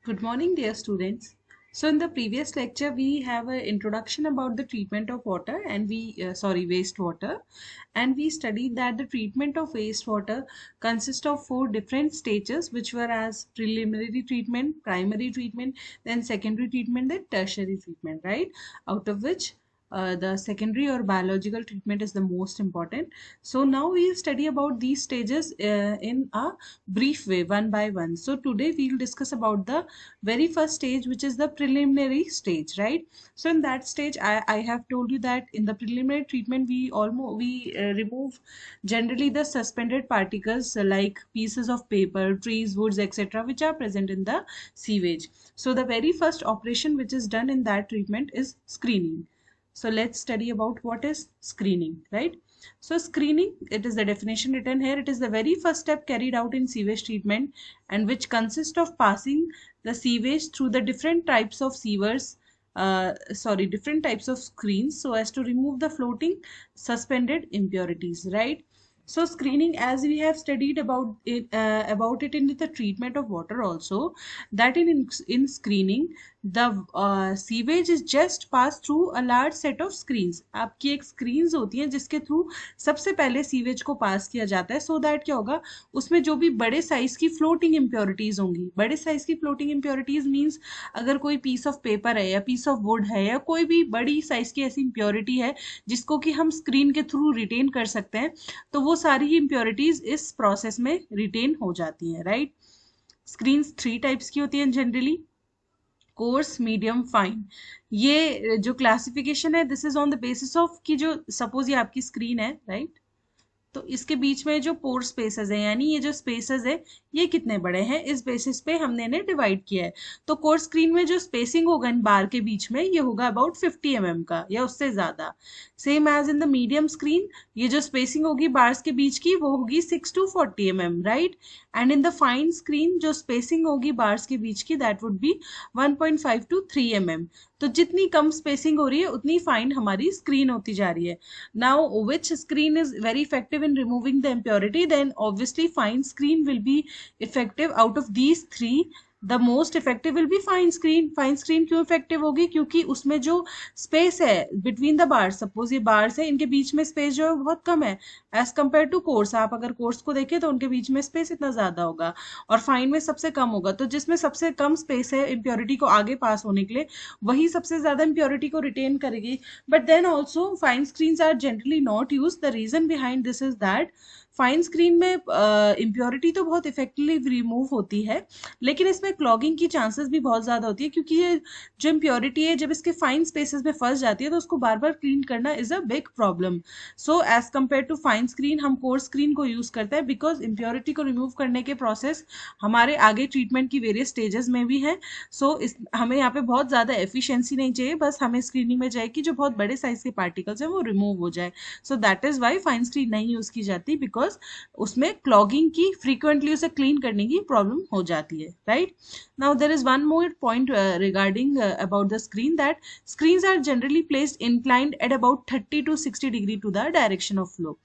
Good morning, dear students. So in the previous lecture, we have an introduction about the treatment of water and wastewater. And we studied that the treatment of wastewater consists of four different stages, which were as preliminary treatment, primary treatment, then secondary treatment, then tertiary treatment, right? Out of which the secondary or biological treatment is the most important. So now we'll study about these stages in a brief way, one by one. So today we'll discuss about the very first stage, which is the preliminary stage, right? So in that stage, I have told you that in the preliminary treatment we remove generally the suspended particles like pieces of paper, trees, woods, etc., which are present in the sewage. So the very first operation which is done in that treatment is screening. So let's study about what is screening, right? So screening, it is the definition written here. It is the very first step carried out in sewage treatment and which consists of passing the sewage through the different types of different types of screens so as to remove the floating suspended impurities, right? So screening, as we have studied about it in the treatment of water also, that in screening the sewage is just passed through a large set of screens. आपकी एक screens होती हैं जिसके through सबसे पहले sewage को पास किया जाता है, सो दैट क्या होगा, उसमें जो भी बड़े साइज की फ्लोटिंग इम्प्योरिटीज होंगी, बड़े साइज की फ्लोटिंग इम्प्योरिटीज मींस अगर कोई पीस ऑफ पेपर है या पीस ऑफ वुड है या कोई भी बड़ी साइज की ऐसी इम्प्योरिटी है जिसको कि हम स्क्रीन के थ्रू रिटेन कर सकते हैं, तो वो सारी ही इम्प्योरिटीज इस प्रोसेस में रिटेन हो जाती हैं, राइट? स्क्रीन्स थ्री टाइप्स की होती हैं जनरली, कोर्स, मीडियम, फाइन। ये जो क्लासिफिकेशन है, this is on the basis of कि जो सपोज ये आपकी स्क्रीन है, राइट? तो इसके बीच में जो पोर स्पेसेस है, यानी ये जो स्पेसेस है ये कितने बड़े हैं, इस बेसिस पे हमने इन्हें डिवाइड किया है। तो कोर स्क्रीन में जो स्पेसिंग होगा इन बार के बीच में, ये होगा अबाउट 50 mm का या उससे ज्यादा। Same as in the medium screen, ये जो स्पेसिंग होगी बार्स के बीच की वो होगी 6 to 40 mm, right? And in the fine screen जो स्पेसिंग होगी बार्स के बीच की, that would be 1.5 to 3 mm। तो जितनी कम स्पेसिंग हो रही है उतनी फाइन हमारी स्क्रीन होती जा रही है। Now, which screen is very effective in removing the impurity? Then obviously fine screen will be effective out of these three. The most effective will be fine screen. Fine screen क्यों effective होगी? क्योंकि उसमें जो space है between the bars, suppose ये bars है, इनके बीच में space जो है बहुत कम है as compared to course। आप अगर course को देखें तो उनके बीच में space इतना ज्यादा होगा और fine में सबसे कम होगा। तो जिसमें सबसे कम space है impurity को आगे पास होने के लिए, वही सबसे ज्यादा impurity को retain करेगी। But then also fine screens are generally not used. The reason behind this is that fine screen में इम्प्योरिटी तो बहुत इफेक्टिवली रिमूव होती है, लेकिन इसमें क्लॉगिंग की चांसेस भी बहुत ज़्यादा होती है, क्योंकि ये जो इम्प्योरिटी है जब इसके फाइन स्पेसेस में फंस जाती है तो उसको बार बार क्लीन करना is a big problem. So as compare to fine screen हम कोर स्क्रीन को यूज़ करते हैं बिकॉज इम्प्योरिटी को रिमूव करने के प्रोसेस हमारे आगे ट्रीटमेंट की वेरियस स्टेजेस में भी है। सो हमें यहाँ पे बहुत ज़्यादा एफिशिएंसी नहीं चाहिए, बस हमें स्क्रीनिंग में चाहिए कि जो बहुत बड़े साइज के पार्टिकल्स हैं वो रिमूव हो जाए। So that is why fine screen नहीं यूज़ की जाती, बिकॉज उसमें क्लॉगिंग की फ्रीक्वेंटली उसे क्लीन करने की प्रॉब्लम हो जाती है, right? Now there is one more point regarding about the screen, that screens are generally placed inclined at about 30 to 60 degree to the direction of flow।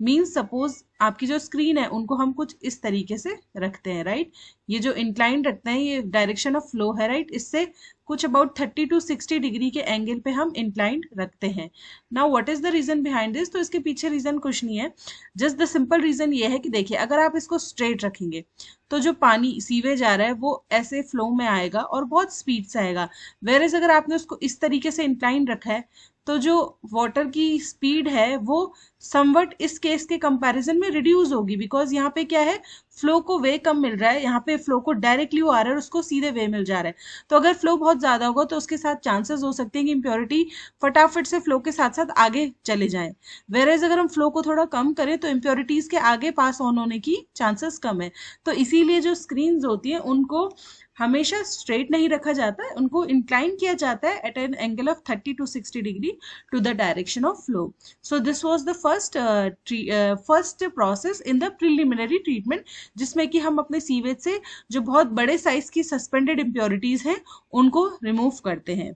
Means suppose आपकी जो screen है उनको हम कुछ इस तरीके से रखते हैं, राइट? ये जो इंक्लाइन रखते हैं ये डायरेक्शन ऑफ फ्लो है, राइट? इससे कुछ अबाउट 30 to 60 डिग्री के एंगल पे हम इंक्लाइंड रखते हैं। Now what is the reason behind this? तो इसके पीछे रीजन कुछ नहीं है, जस्ट द सिंपल रीजन ये है कि देखिए, अगर आप इसको स्ट्रेट रखेंगे तो जो पानी सीवेज आ रहा है वो ऐसे फ्लो में आएगा और बहुत स्पीड से आएगा। वेयर अगर आपने उसको इस तरीके से इंक्लाइन रखा है तो जो वाटर की स्पीड है वो समवट इस केस के कंपैरिजन में रिड्यूस होगी, बिकॉज यहाँ पे क्या है, फ्लो को वे कम मिल रहा है, यहाँ पे फ्लो को डायरेक्टली वो आ रहा है और उसको सीधे वे मिल जा रहा है। तो अगर फ्लो बहुत ज्यादा होगा तो उसके साथ चांसेस हो सकते हैं कि इम्प्योरिटी फटाफट से फ्लो के साथ साथ आगे चले जाए। वेरेज अगर हम फ्लो को थोड़ा कम करें तो इम्प्योरिटीज के आगे पास ऑन होने की चांसेस कम है। तो इसीलिए जो स्क्रीन्स होती है उनको हमेशा स्ट्रेट नहीं रखा जाता है, उनको इंक्लाइन किया जाता है at an angle of 30 to 60 degree to the direction of flow. So this was the first process in the preliminary treatment, जिसमें कि हम अपने सीवेज से जो बहुत बड़े साइज की सस्पेंडेड इम्प्योरिटीज हैं उनको रिमूव करते हैं।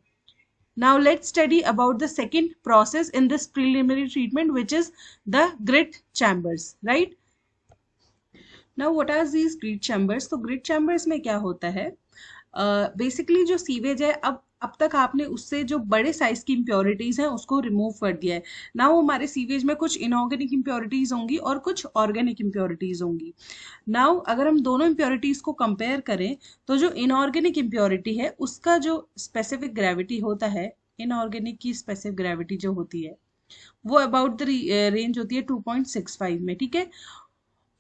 Now let's study about the second process in this preliminary treatment, which is the grit chambers, right? Now what are these grit chambers? तो grit chambers में क्या होता है, बेसिकली जो सीवेज है, अब तक आपने उससे जो बड़े साइज की इम्प्योरिटीज हैं उसको रिमूव कर दिया है। नाउ हमारे सीवेज में कुछ इनऑर्गेनिक इम्प्योरिटीज होंगी और कुछ ऑर्गेनिक इम्प्योरिटीज होंगी। नाउ अगर हम दोनों इम्प्योरिटीज को कंपेयर करें तो जो इनऑर्गेनिक इम्प्योरिटी है उसका जो स्पेसिफिक ग्रेविटी होता है, इनऑर्गेनिक की स्पेसिफिक ग्रेविटी जो होती है वो अबाउट द रेंज होती है 2.65 में, ठीक है।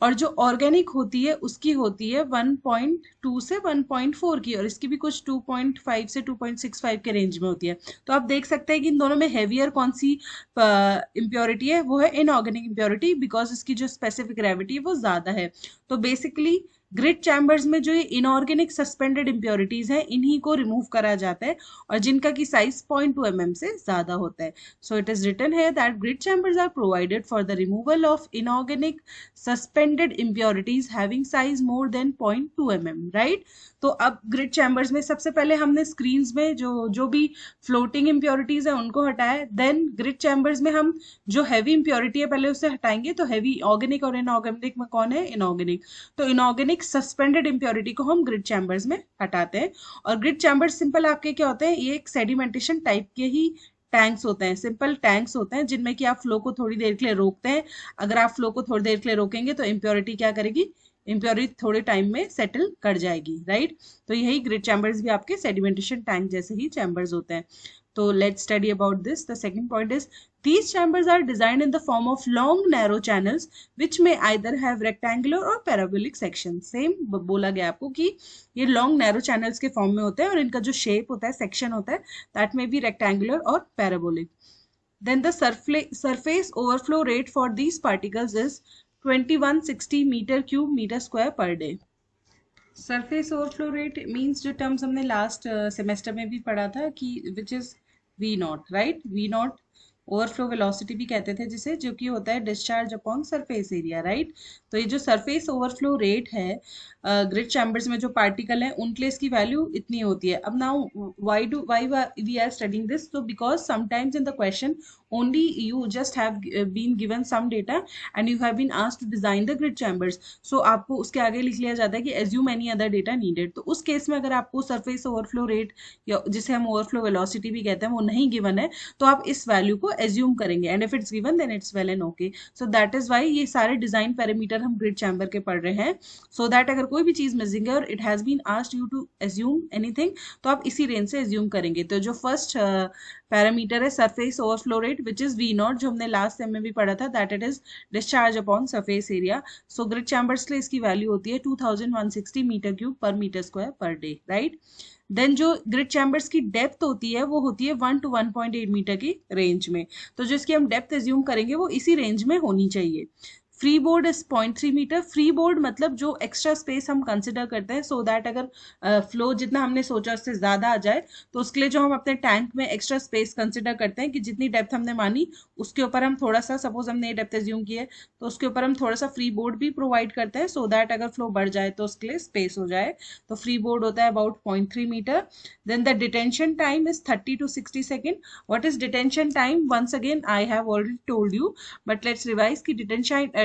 और जो ऑर्गेनिक होती है उसकी होती है 1.2 से 1.4 की, और इसकी भी कुछ 2.5 से 2.65 के रेंज में होती है। तो आप देख सकते हैं कि इन दोनों में हेवियर कौन सी इम्प्योरिटी है, वो है इनऑर्गेनिक इम्प्योरिटी, बिकॉज इसकी जो स्पेसिफिक ग्रेविटी है वो ज्यादा है। तो बेसिकली ग्रिड चैम्बर्स में जो ये इनऑर्गेनिक सस्पेंडेड इम्प्योरिटीज हैं इन्हीं को रिमूव करा जाता है, और जिनका की साइज 0.2 mm से ज्यादा होता है। सो इट इज रिटन है that grit chambers are provided for the removal of inorganic suspended impurities having size more than 0.2 mm, right. तो अब ग्रिड चैम्बर्स में सबसे पहले हमने स्क्रीन्स में जो जो भी फ्लोटिंग इम्प्योरिटीज है उनको हटाया, देन ग्रिड चैम्बर्स में हम जो हैवी इम्प्योरिटी है पहले उससे हटाएंगे। तो हैवी ऑर्गेनिक और इनऑर्गेनिक में कौन है, इनऑर्गेनिक। तो इनऑर्गेनिक सस्पेंडेड इम्प्योरिटी को हम ग्रिड चैम्बर्स में हटाते हैं। और ग्रिड चैम्बर्स सिंपल आपके क्या होते हैं, ये एक सेडिमेंटेशन टाइप के ही टैंक्स होते हैं, सिंपल टैंक्स होते हैं जिनमें कि आप फ्लो को थोड़ी देर के लिए रोकते हैं। अगर आप फ्लो को थोड़ी देर के लिए रोकेंगे तो इम्प्योरिटी क्या करेगी, इम्प्योरिटी थोड़े टाइम में सेटल कर जाएगी, राइट। तो यही ग्रिड चैम्बर्स भी आपके सेडिमेंटेशन टैंक जैसे ही चैम्बर्स होते हैं। तो let's study about this. The second point is these chambers are designed in the form of long narrow channels which may either have rectangular or parabolic sections। Same बोला गया आपको कि ये long narrow channels के form में होते हैं और इनका जो शेप होता है, सेक्शन होता है, दैट में बी रेक्टेंगुलर और parabolic. Then the surface overflow rate for these particles is 2160 meter cube meter square per day। Surface overflow rate means जो टर्म्स हमने लास्ट सेमेस्टर में भी पढ़ा था कि which is V naught, right. V naught overflow velocity भी कहते थे जिसे, जो कि होता है discharge upon surface area, right. तो ये जो सरफेस ओवरफ्लो रेट है ग्रिड चैम्बर्स में जो पार्टिकल है उनके लिए इसकी वैल्यू इतनी होती है। अब now why we are studying this, तो because sometimes in the question only you just have been given some data and you have been asked to design the grid chambers, so आपको उसके आगे लिख लिया जाता है कि assume any other data needed। तो उस केस में अगर आपको surface overflow rate या जिसे हम overflow velocity भी कहते हैं वो नहीं given है तो आप इस वैल्यू को assume करेंगे, and if it's given then it's well and okay। so that is why ये सारे डिजाइन पैरामीटर हम ग्रिड चैम्बर के पढ़ रहे हैं, so that अगर कोई भी चीज मिसिंग है और it has been asked you to assume anything तो आप इसी रेंज से assume करेंगे। तो जो फर्स्ट पैरामीटर है surface overflow rate which is V naught, जो हमने लास्ट सेम में भी पढ़ा था, that it is discharge upon surface area. So grit chambers के लिए इसकी वैल्यू होती है 2160 metre cube per metre square per day, right. Then जो ग्रिड चैम्बर्स की डेप्थ होती है वो होती है 1 to 1.8 मीटर की रेंज में। तो जो इसकी हम डेप्थ एज्यूम करेंगे वो इसी रेंज में होनी चाहिए। Freeboard is 0.3 metre. Freeboard मतलब जो एक्स्ट्रा स्पेस हम कंसिडर करते हैं सो दैट अगर फ्लो जितना हमने सोचा उससे ज्यादा आ जाए तो उसके लिए जो हम अपने टैंक में एक्स्ट्रा स्पेस कंसिडर करते हैं कि जितनी डेप्थ हमने मानी उसके ऊपर हम थोड़ा सा, सपोज हमने ये डेप्थ एज्यूम की है तो उसके ऊपर हम थोड़ा सा फ्री बोर्ड भी प्रोवाइड करते हैं सो दैट अगर फ्लो बढ़ जाए तो उसके लिए स्पेस हो जाए। तो फ्री बोर्ड होता है about 0.3 metre. Then the detention time is 30 to 60 second. What is detention time, once again I have already told you but let's revise की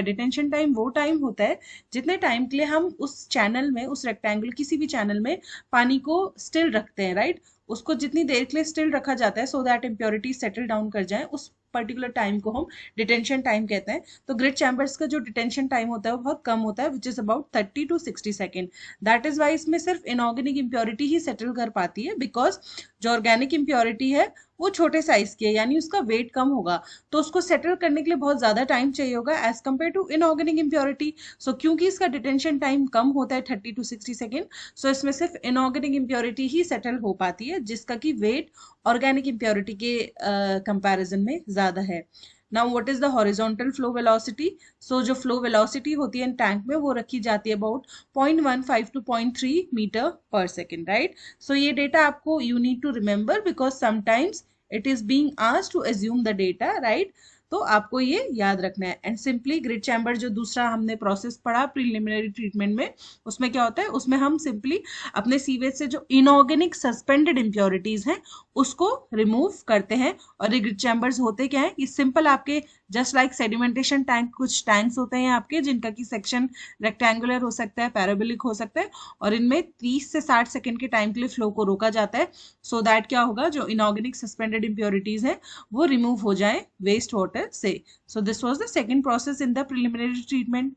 डिटेंशन टाइम वो टाइम होता है जितने टाइम के लिए हम उस चैनल में, उस रेक्टेंगुलर किसी भी चैनल में पानी को स्टिल रखते हैं, राइट। उसको जितनी देर के लिए स्टिल रखा जाता है so that impurity settle down कर जाए, उस पर्टिकुलर टाइम को हम डिटेंशन टाइम कहते हैं। तो ग्रिड चैम्बर्स का जो डिटेंशन टाइम होता है वो बहुत कम होता है which is about 30 to 60 second. That is why इसमें सिर्फ इनऑर्गेनिक इम्प्योरिटी ही सेटल कर पाती है, बिकॉज जो ऑर्गेनिक इम्प्योरिटी है वो छोटे साइज की है यानी उसका वेट कम होगा तो उसको सेटल करने के लिए बहुत ज्यादा टाइम चाहिए होगा as compare to inorganic impurity. So क्योंकि इसका डिटेंशन टाइम कम होता है 30 to 60 सेकेंड, सो इसमें सिर्फ इनऑर्गेनिक इम्प्योरिटी ही सेटल हो पाती है जिसका कि वेट ऑर्गेनिक इम्प्योरिटी के कंपैरिजन में ज्यादा है। Now what is the horizontal flow velocity, so जो फ्लो वेलोसिटी होती है टैंक में वो रखी जाती है अबाउट 0.15 to 0.3 मीटर पर सेकेंड, राइट। सो ये डेटा आपको you need to remember because sometimes it is being asked to assume the data, right। तो तो आपको ये याद रखना है। एंड सिंपली ग्रिड चैम्बर जो दूसरा हमने प्रोसेस पढ़ा प्रिलिमिनरी ट्रीटमेंट में, उसमें क्या होता है, उसमें हम सिंपली अपने सीवेज से जो इनऑर्गेनिक सस्पेंडेड इंप्योरिटीज हैं उसको रिमूव करते हैं। और ये ग्रिड चैम्बर्स होते क्या है, ये सिंपल आपके जस्ट लाइक सेडिमेंटेशन टैंक, कुछ टैंक्स होते हैं आपके जिनका की सेक्शन रेक्टेंगुलर हो सकता है, पैराबोलिक हो सकता है, और इनमें 30 से 60 सेकंड के टाइम के लिए फ्लो को रोका जाता है, सो दैट क्या होगा, जो इनऑर्गेनिक सस्पेंडेड इंप्योरिटीज है वो रिमूव हो जाए वेस्ट वाटर से। सो this was the second process in the preliminary treatment.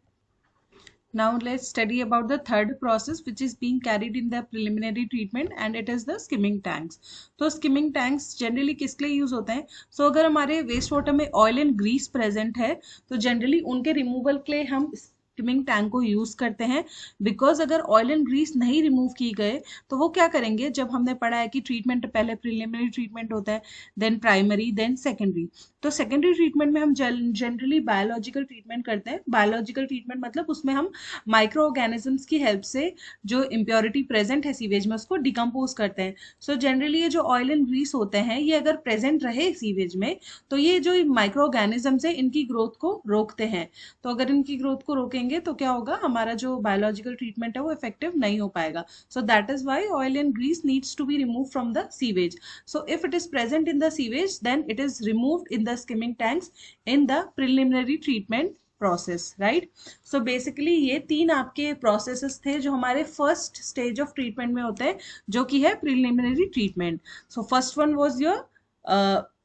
Now let's study about the third process which is being carried in the preliminary treatment, and it is the skimming tanks. तो skimming tanks generally किस लिए use होते हैं? So अगर हमारे waste water में oil and Greece present है तो जनरली उनके रिमूवल के लिए हम स्किमिंग टैंक को यूज करते हैं। बिकॉज अगर ऑयल एंड ग्रीस नहीं रिमूव किए गए तो वो क्या करेंगे, जब हमने पढ़ा है कि ट्रीटमेंट पहले प्रिलिमिनरी ट्रीटमेंट होता है, देन प्राइमरी, देन सेकेंडरी। तो सेकेंडरी ट्रीटमेंट में हम जनरली बायोलॉजिकल ट्रीटमेंट करते हैं। बायोलॉजिकल ट्रीटमेंट मतलब उसमें हम माइक्रो ऑर्गेनिजम्स की हेल्प से जो इम्प्योरिटी प्रेजेंट है सीवेज में उसको डिकम्पोज करते हैं। सो जनरली ये जो ऑयल एंड ग्रीस होते हैं ये अगर प्रेजेंट रहे सीवेज में तो ये जो माइक्रो ऑर्गेनिजम्स है इनकी ग्रोथ को रोकते हैं। तो अगर इनकी ग्रोथ को रोकेंगे तो क्या होगा, हमारा जो बायोलॉजिकल ट्रीटमेंट है वो इफेक्टिव नहीं हो पाएगा। So that is why oil and grease needs to be remove from the sewage. So if it is present in the sewage, then it is removed in the skimming tanks in the preliminary treatment process, right? So basically ये तीन आपके processes थे जो हमारे first stage of treatment में होते हैं, जो कि है preliminary treatment. So first one was your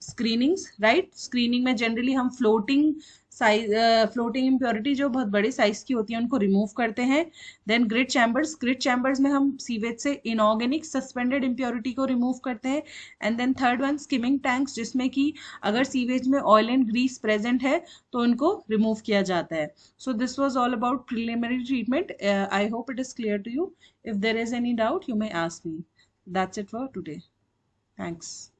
screenings, right? Screening में generally हम फ्लोटिंग इम्प्योरिटी जो बहुत बड़े साइज की होती है उनको रिमूव करते हैं। देन ग्रिड चैम्बर्स में हम सीवेज से इनऑर्गेनिक सस्पेंडेड इम्प्योरिटी को रिमूव करते हैं। And then third one skimming tanks, जिसमें कि अगर सीवेज में ऑयल एंड ग्रीस प्रेजेंट है तो उनको रिमूव किया जाता है। So this was all about preliminary treatment. I hope it is clear to you. If there is any doubt you may ask me. That's it for today. Thanks.